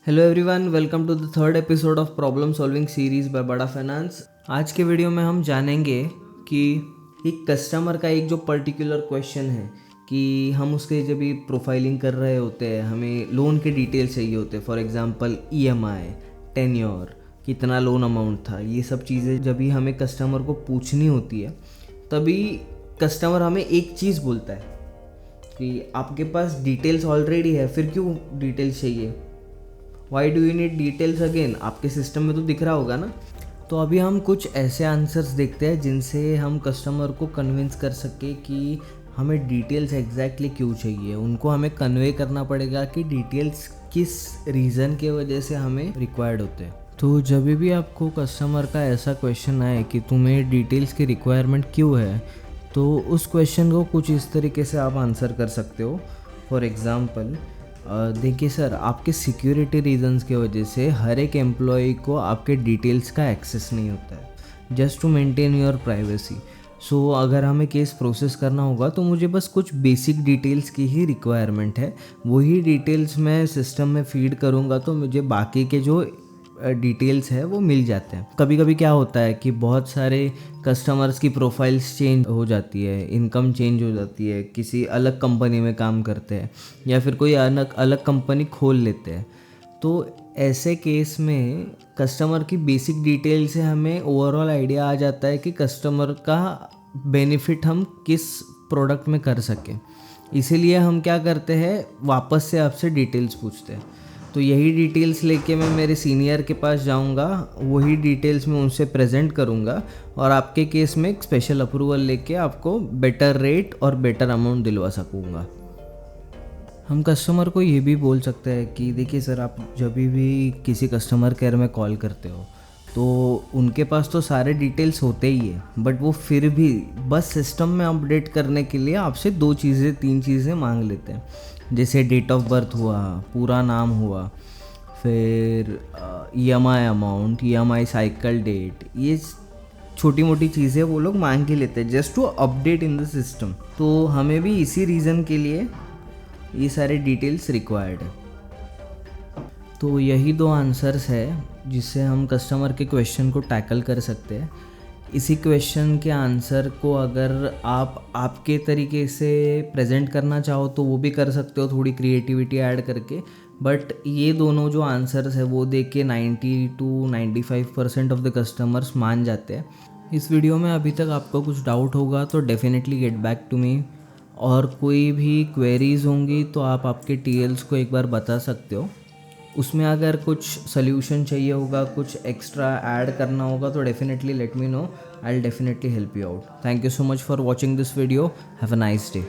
Hello everyone, welcome to the third episode of problem solving series by Bada Finance. आज के video में हम जानेंगे कि एक कस्टमर का एक जो पर्टिकुलर क्वेश्चन है कि हम उसके जब भी प्रोफाइलिंग कर रहे होते हैं, हमें लोन के डिटेल्स चाहिए होते हैं। फॉर एग्जांपल ईएमआई, टेन्योर, कितना लोन अमाउंट था, ये सब चीज़ें जब भी हमें कस्टमर को पूछनी होती है तभी कस्टमर हमें एक चीज़ बोलता है कि आपके पास डिटेल्स ऑलरेडी है, फिर क्यों डिटेल्स चाहिए, why do you need details again, आपके सिस्टम में तो दिख रहा होगा ना। तो अभी हम कुछ ऐसे आंसर्स देखते हैं जिनसे हम कस्टमर को कन्विंस कर सके कि हमें डिटेल्स एग्जैक्टली क्यों चाहिए। उनको हमें कन्वे करना पड़ेगा कि डिटेल्स किस रीज़न के वजह से हमें रिक्वायर्ड होते हैं। तो जब भी आपको कस्टमर का ऐसा क्वेश्चन आए कि तुम्हें डिटेल्स की रिक्वायरमेंट क्यों है, तो उस क्वेश्चन को कुछ इस तरीके से आप आंसर कर सकते हो। फॉर एग्ज़ाम्पल, देखिए सर, आपके सिक्योरिटी रीजंस के वजह से हर एक एम्प्लॉय को आपके डिटेल्स का एक्सेस नहीं होता है, just to maintain your privacy. So अगर हमें केस प्रोसेस करना होगा तो मुझे बस कुछ बेसिक डिटेल्स की ही रिक्वायरमेंट है। वही डिटेल्स मैं सिस्टम में फीड करूँगा तो मुझे बाकी के जो डिटेल्स है वो मिल जाते हैं। कभी कभी क्या होता है कि बहुत सारे कस्टमर्स की प्रोफाइल्स चेंज हो जाती है, इनकम चेंज हो जाती है, किसी अलग कंपनी में काम करते हैं या फिर कोई अलग अलग कंपनी खोल लेते हैं। तो ऐसे केस में कस्टमर की बेसिक डिटेल से हमें ओवरऑल आइडिया आ जाता है कि कस्टमर का बेनिफिट हम किस प्रोडक्ट में कर सकें। इसीलिए हम क्या करते हैं, वापस से आपसे डिटेल्स पूछते हैं। तो यही डिटेल्स लेके मैं मेरे सीनियर के पास जाऊंगा, वही डिटेल्स मैं उनसे प्रेजेंट करूंगा और आपके केस में एक स्पेशल अप्रूवल लेके आपको बेटर रेट और बेटर अमाउंट दिलवा सकूंगा। हम कस्टमर को ये भी बोल सकते हैं कि देखिए सर, आप जब भी किसी कस्टमर केयर में कॉल करते हो तो उनके पास तो सारे डिटेल्स होते ही है, बट वो फिर भी बस सिस्टम में अपडेट करने के लिए आपसे 2 चीज़ें 3 चीज़ें मांग लेते हैं। जैसे डेट ऑफ बर्थ हुआ, पूरा नाम हुआ, फिर EMI amount, EMI cycle date, ये छोटी मोटी चीज़ें वो लोग मांग के लेते हैं just to update in the system. तो हमें भी इसी रीज़न के लिए ये सारे डिटेल्स रिक्वायर्ड है। तो यही 2 आंसर्स है जिससे हम कस्टमर के क्वेश्चन को टैकल कर सकते हैं। इसी क्वेश्चन के आंसर को अगर आप आपके तरीके से प्रेजेंट करना चाहो तो वो भी कर सकते हो, थोड़ी क्रिएटिविटी ऐड करके। बट ये दोनों जो आंसर्स है वो देख के 90 to 95% ऑफ द कस्टमर्स मान जाते हैं। इस वीडियो में अभी तक आपको कुछ डाउट होगा तो definitely get back to me, और कोई भी क्वेरीज होंगी तो आप आपके टीएल्स को एक बार बता सकते हो। उसमें अगर कुछ सल्यूशन चाहिए होगा, कुछ एक्स्ट्रा ऐड करना होगा तो definitely let me know, I will definitely help you out. Thank you so much for watching this video. Have a nice day.